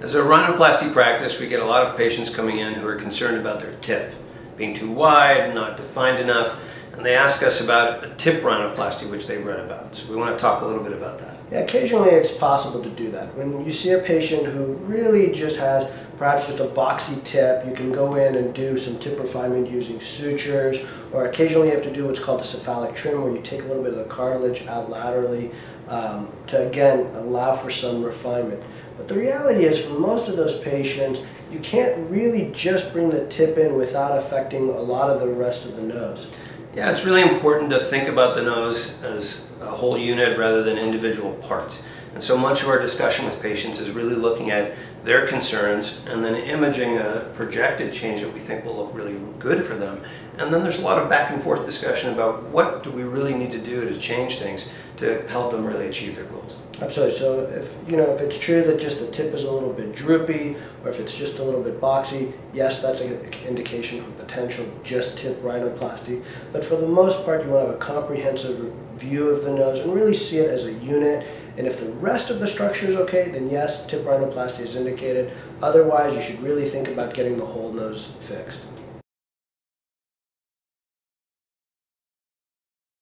As a rhinoplasty practice, we get a lot of patients coming in who are concerned about their tip being too wide, not defined enough, and they ask us about a tip rhinoplasty, which they've read about. So we want to talk a little bit about that. Yeah, occasionally it's possible to do that. When you see a patient who really just has perhaps just a boxy tip, you can go in and do some tip refinement using sutures, or occasionally you have to do what's called a cephalic trim, where you take a little bit of the cartilage out laterally to, again, allow for some refinement. But the reality is, for most of those patients, you can't really just bring the tip in without affecting a lot of the rest of the nose. Yeah, it's really important to think about the nose as a whole unit rather than individual parts. And so much of our discussion with patients is really looking at their concerns and then imaging a projected change that we think will look really good for them. And then there's a lot of back and forth discussion about what do we really need to do to change things to help them really achieve their goals. Absolutely. So if it's true that just the tip is a little bit droopy, or if it's just a little bit boxy, yes, that's an indication for potential just tip rhinoplasty. But for the most part, you want to have a comprehensive view of the nose and really see it as a unit. And if the rest of the structure is okay, then yes, tip rhinoplasty is indicated. Otherwise, you should really think about getting the whole nose fixed.